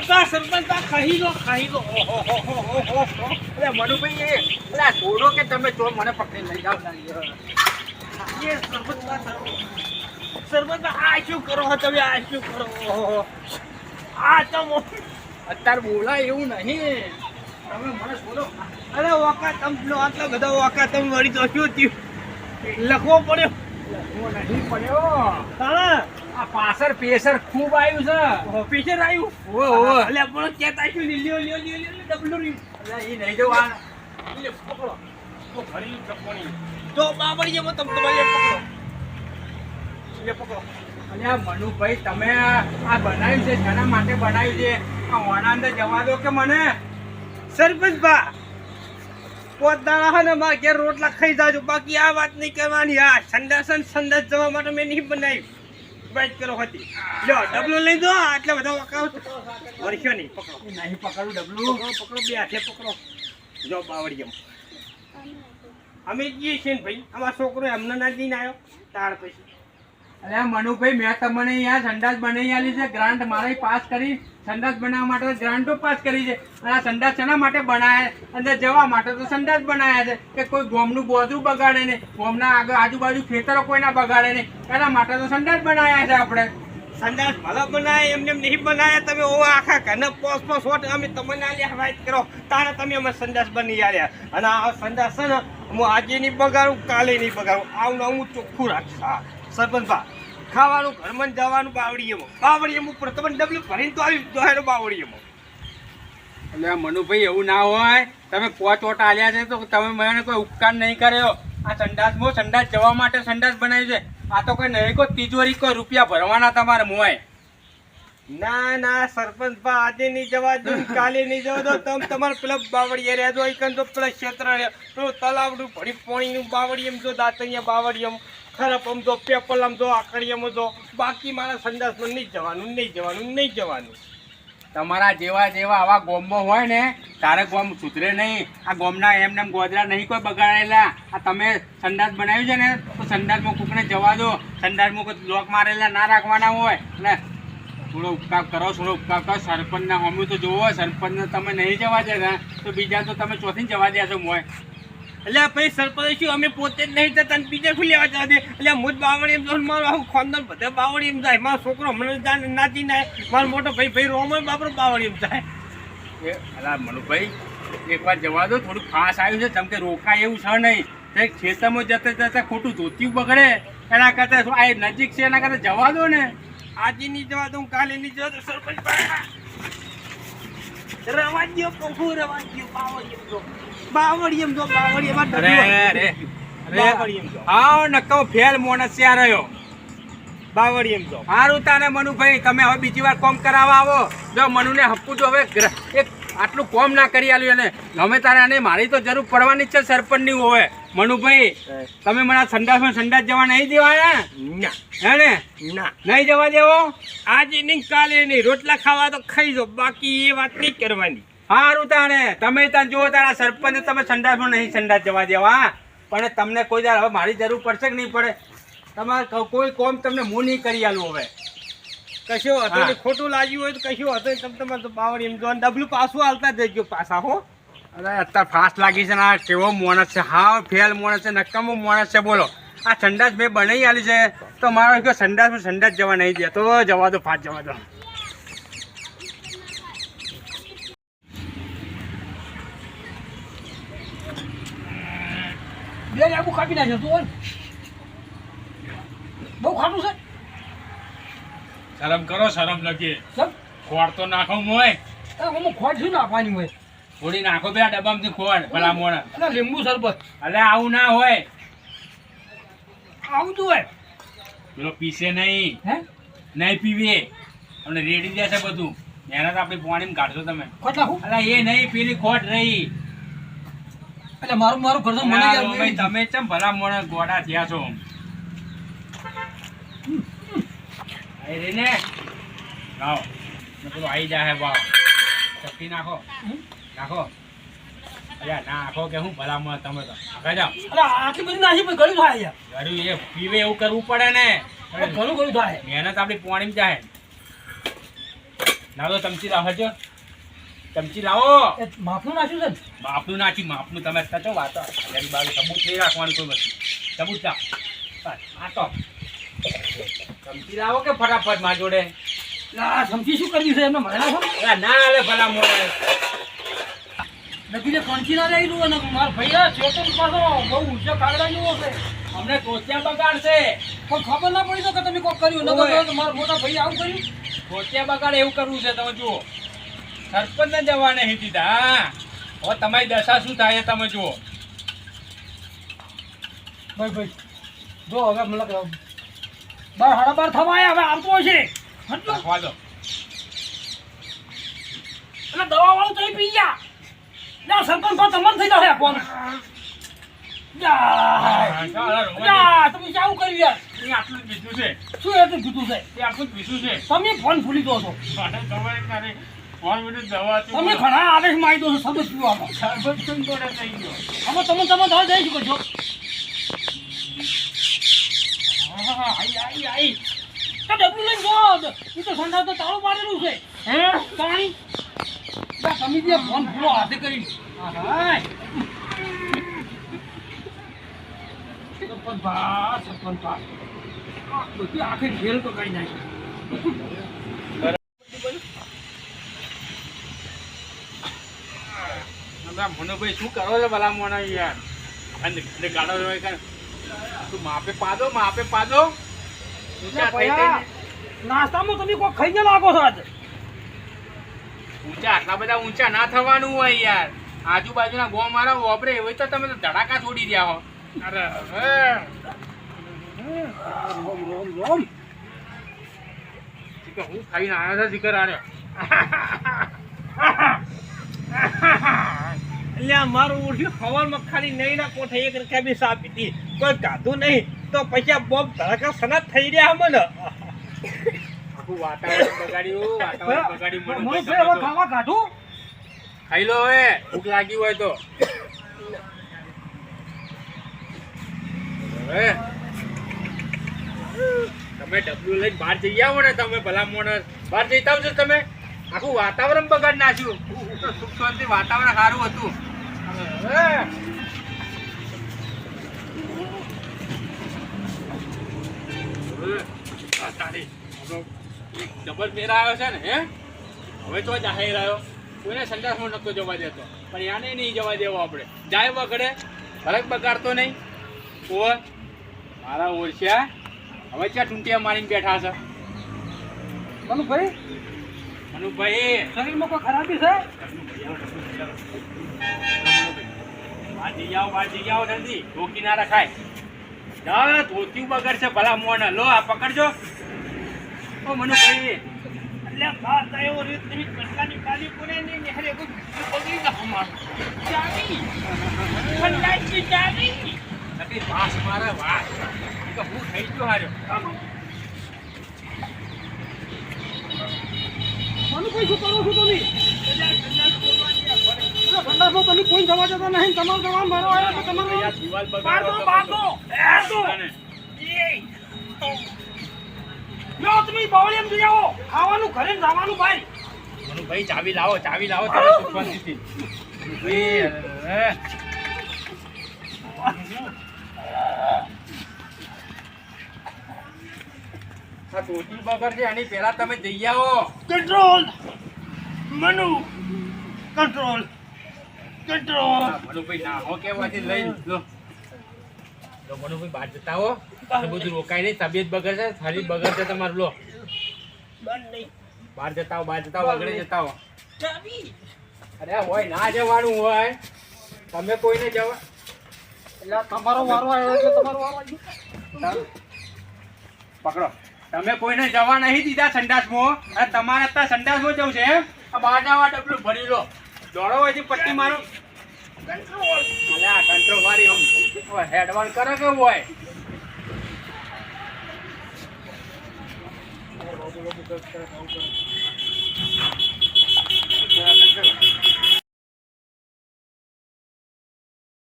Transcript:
સરપંચ ખાઈ લો અરે મનુભાઈ અલા છોડો કે તમે જો મને પકડી લઈ જાવ એ સરપંચ આ શું કરો તમે આ શું કરો આ તમો અત્યારે બોલાય એવું નહીં તમે મને છોડો અરે વાકા તમ આટલા બધા વાકા તમે વળી તો શું થયું લખવો પડ્યો લખવો નહીં પડ્યો હા આ પાછળ પ્રેશર ખૂબ આવ્યું છે ઓફિસર આવ્યું ઓહો એટલે પણ કેતા શું લ્યો ડબલું રહ્યું અલા એ નહીં જવા લે પકડો તો ફરી ચપણી તો બાબડીએ તમે તમારે પકડો લે પકડો અલ્યા મનુભાઈ તમે આ બનાવ્યું છે જેના માટે બનાવ્યું છે આ ઓના અંદર જવા દો કે મને સરપંચ બા પોતાના હે ને માર ઘેર રોટલા ખાઈ જાજો બાકી આ વાત નહીં કરવાની આ સંદાસ જવા માટે મેં નહીં બનાવી વાત કરો હતી લ્યો ડબલું લઈ દો એટલે બધા વકાવ વર્ષો નહીં પકડો નહીં પકડું ડબલું પકડો બે હાથે પકડો જો બાવળીયમ અમે જઈએ છીએ ને ભાઈ અમારો છોકરો એમને ના દઈને આવ્યો તાર પછી અલ્યા મનુભાઈ મેં તમને અહીંયા સંડાસ બનાવી આલી છે ગ્રાન્ટ મારે પાસ કરી સંડાસ બનાવવા માટે ગ્રાન્ટો પાસ કરી છે અને આ સંડાસ શેના માટે બનાવ્યા અંદર જવા માટે તો સંડાસ બનાવ્યા છે કે કોઈ ગોમનું બોધું બગાડે નહીં ગોમના આગળ આજુબાજુ ખેતરો કોઈના બગાડે નહીં એના માટે તો સંડાસ બનાવ્યા છે આપણે સંદાસ ભલા બનાય એમને નહીં બનાયા તમે ઓ આખા ઘરના પોસ વોટ અમે તમને આલ્યા વાત કરો તારે તમે અમે સંદાસ બની આલ્યા અને આ સંદાસ છે ને હું આજે નહીં બગાડું કાલે નહીં બગાડું આવું હું ચોખ્ખું રાખીશ હા સરપંચ બા ખાવાનું ઘરમાં જવાનું બાવળીએમાં ઉપર તમને ડબલું ભરીને તો આવી દોહેરો બાવળીએમાં એટલે મનુભાઈ એવું ના હોય તમે પોચ ઓટા આલ્યા છે તો તમે મને કોઈ ઉપકાર નહીં કર્યો આ સંડાસ જવા માટે સંડાસ બનાવ્યું છે આ તો કોઈ નહીં કોઈ તિજોરી કોઈ રૂપિયા ભરવાના તમારે મોય ના સરપંચ બા આજે નહીં જવા દો કાલે નહીં જવા દો તમે તમારે પેલા બાવળીએ રહેજો એકન તો પેલા ક્ષેત્ર પેલું તલાવડું ભરી પોણીનું બાવળીએમ જો દાંતણિયા બાવળીએમ ખરાબ આમ જો પેપલ આમ જો આકડીએમ જો બાકી મારા સંદાસમાં નહીં જવાનું તમારા જેવા આવા ગોમમાં હોય ને તારે ગોમ સુધરે નહીં આ ગોમના એમને ગોદરા નહીં કોઈ બગાડેલા આ તમે સંડાસ બનાવ્યું છે ને તો સંડાસમાં કોકને જવા દો સંડાસમાં કોઈ લોક મારેલા ના રાખવાના હોય ને થોડો ઉપકાર કરો સરપંચના હોમી તો જોવો સરપંચને તમે નહીં જવા દે ને તો બીજા તો તમે ચોથી જવા દેશો મોય એટલે ભાઈ સરપંચ શું અમે પોતે જ નહીં જતા બીજા શું લેવા જવા દે એટલે હું જ બાવળી એમ જાઉં મારું આખું ખાનદાન બધા બાવળી એમ જાય મારો છોકરો હમણાં નાચી નાય મારો મોટો ભાઈ રોમો બાપરો બાવળી એમ જાય એ અલા મનુભાઈ એકવાર જવા દો થોડું ફાસ આવ્યું છે જેમ કે રોકાય એવું છે નહીં તે ખેતરમાં જતા ખોટું ધોતિયું બગડે એના કરતાં આ નજીક છે એના કરતાં જવા દો ને આજે નહીં જવા દઉં કાલે નહીં જવા દઉં સરપંચ રવા દો પંખું રવા દો બાવળી એમ જો હા નક્કો ફેલ મોણસ છે રહ્યો બાવળી એમ જો સારું તાને મનુભાઈ તમે હવે બીજી વાર કોમ કરાવવા આવો જો મનુને હપ્પું જો હવે એક આટલું કોમ ના કરી આલ્યું એને ગમે તારે અને મારી તો જરૂર પડવાની જ છે સરપંચની હોય મનુભાઈ તમે મને સંડાસ જવા નહીં દેવાના હે ને નહીં જવા દેવો આજે નહીં કાલે નહીં રોટલા ખાવા તો ખાઈ જાઓ બાકી એ વાત નહીં કરવાની સારું તાણે તમે ત્યાં જુઓ તારા સરપંચ તમે સંડાસમાં નહીં સંડાસ જવા દેવા પણ તમને કોઈ દર હવે મારી જરૂર પડશે કે નહીં પડે તમારે કોઈ કોમ તમને હું નહીં કરી આલું હવે કશું હતું ખોટું લાગ્યું હોય તો કશું હતું તમે તમારે તો બાવળી એમ જો ડબલું પાછું હાલતા જજો પાછા હો અરે અત્યારે ફાસ્ટ લાગી છે ને આ કેવો માણસ છે હા ફેલ માણસ છે નકામો માણસ છે બોલો આ સંડાસ મેં બનાવી આલી છે તો મારો સંડાસ જવા નહીં દે તો જવા દો ફાસ્ટ જવા દો બહુ ખાપી નાખ્યો તું બહુ ખાટું છે શરમ કરો શરમ લગી સબ ખોડ તો નાખો મોય હું ખોટ શું નાખવાની હોય થોડી નાખો બે ડબ્બામાંથી ખોડ ભલા મોણા અને લીંબુ શરબત અલે આવું ના હોય આવું તો હોય પેલો પીસે નહીં હે નહીં પીવે અમને રેડી દેશે બધું મહેનત આપણી પાણીમાં કાઢશો તમે ખોટ નાખું અલે એ નહીં પેલી ખોટ રહી એટલે મારું ઘર તો મને ભાઈ તમે ચમ ભલા મોણા ગોડા થયા છો ને લાવો પેલું આવી જાય વાવ ચપટી નાખો અરે નાખો કે હું ભલા મોણા તમે તો આગળ જાઓ અરે આટલી બધી નાખી પણ ઘણું થાય યાર ઘરું એ પીવે એવું કરવું પડે ને ઘણું થાય મહેનત આપણી પાણીમાં જાય લાવો ચમચી લાવો હજો ચમચી લાવો એ માફનું નાખ્યું છે ને? માપનું નાખી માપનું તમે સચો વાતો એની બાજુ સબૂત નહીં રાખવાનું કોઈ વસ્તુ સબૂત લાવ બસ આ તો ચમચી લાવો કે ફટાફટ માર જોડે લા, સમજી શું કર્યું છે એમને મને ના ખબર. અલા, ના હાલે ભલા મોડે નકીને કોણચી ના રહેલું અને મારા ભૈયા ચેતન પાછો બહુ ઊંચો કાગડા જેવો છે. અમને ટોચિયા બગાડશે પણ ખબર ના પડી તો કે તમે કોક કર્યું નકર તો મારા મોટા ભાઈ આવું કર્યું. ટોચિયા બગાડ એવું કરવું છે તમે જુઓ સરપંચ ને જવા નહીં દીધા હા હવે તમારી દશા શું થાય એ તમે જુઓ ભાઈ જો હવે મતલબ 12 સાડા 12 થવા આવ્યા, હવે આવતો હશે. હટલો. રાખવા દો એટલે દવા વાળું તો પી ગયા. જા સરપંચ તો તમને થઈ જશે કોણ. જા તમે શું કર્યું યાર? એ આટલું જ બીજું છે શું એટલું કીધું છે? એ આટલું જ બીજું છે તમે ફોન ભૂલી દો છો. મને ખબર નથી 5 મિનિટ દવા તમે ઘણા આદેશ મારી દો છો સબૂત પીવામાં. સરપંચ શું જોડે થઈ ગયો હવે તમે દવા જઈ શકો છો. હા આઈ તો ડબલું લઈને જો એ તો સંડા તો તાળું મારેલું છે. હે પાણી જા તમે જે ફોન ભૂલો હાથે કરી. હા સરપંચ બા બધી આખી ખેલ તો કરી નાખી. મનોભાઈ શું કરો છો ભલા મોણા યાર અને ગાડો હોય કે તું માપે પાદો ઊંચા થઈ ભૈયા, નાસ્તામાં તમે કોઈ ખાઈને લાગો છો આજે. ઊંચા આટલા બધા ઊંચા ના થવાનું હોય યાર આજુબાજુના ગો મારા વાપરે હોય તો તમે તો ધડાકા છોડી રહ્યા હો અરે રોમ હું ખાઈને આવ્યો છે શિખર આર્યો એટલે મારું ઉઠ્યું ખવારમાં ખાલી નહીં ના કોઠે એક રખા બી સા પીધી કોઈ કાધું નહીં તો પછી બોમ્બ ધડાકા સનાત થઈ રહ્યા મને. આખું વાતાવરણ બગાડી મને મને ફેર હવે ખાવા કાઢું. ખાઈ લો હવે ભૂખ લાગી હોય તો હવે તમે ડબલું લઈને બહાર જઈ આવો ને તમે ભલા મોણસ બહાર જઈતા આવજો તમે આખું વાતાવરણ બગાડ નાખ્યું તો સુખ શાંતિ વાતાવરણ સારું હતું હવે ડબલ ફેર આવ્યો છે ને હે હવે તો જાહેર આવ્યો કોઈને સંડાસમાં નતો જવા દેતો પણ યાને નહીં જવા દેવો આપણે જાય વગડે ફરક બગાડતો નહીં ઓર મારા ઓરસ્યા હવે ક્યાં ટૂંટિયા મારીને બેઠા છે મનુભાઈ મનુભાઈ શરીરમાં કોઈ ખરાબી છે? બહાર જઈ આવો નથી ધોકી ના રખાય જા ધોતી બગડશે ભલા મોણ લો આ પકડજો ઓ મનુભાઈ એટલે બહાર તો એવો રીત નહીં કટકાની કાલી કોને નહીં નિહારે કોઈ બગડી ના અમારું ચાવી ફંડાઈ ચાવી નથી વાસ મારે વાસ તો હું થઈ ગયો હાર્યો મનુભાઈ શું કરો છો તમે? સંડાસમાં તમે કોઈ જવા જતા નહીં. તમારો જવાબ મારો આવ્યો તો તમારો દિવાલ બાર દો, બાર દો. લો તમે બાવળી એમ જઈ આવો. ખાવાનું ઘરે ને જવાનું ભાઈ. મનુભાઈ ચાવી લાવો તમે સુખવાનથી મનુભાઈ આ ધોતી બગડશે આની પહેલા તમે જઈ આવો control Manu control control. Manubhai ના હો કેવાથી લઈ લો મનુભાઈ બહાર જતા હો બધું રોકાય નહીં તબિયત બગડશે શરીર બગડશે તમારું લો બહાર જતા હો વગડે જતા હો અરે હોય ના જવાનું હોય તમે કોઈને જવા એટલે તમારો વારો આવ્યો એટલે તમારો વારો આવ્યો. પકડો તમે કોઈને જવા નહીં દીધા સંડાસમાં અને તમારે અત્યારે સંડાસમાં જવું છે એમ આ બહાર જવા ડબલું ભરી લો દોડો હોય પટ્ટી મારો કંટ્રોલ વાળી હેડવાન કરે કે હોય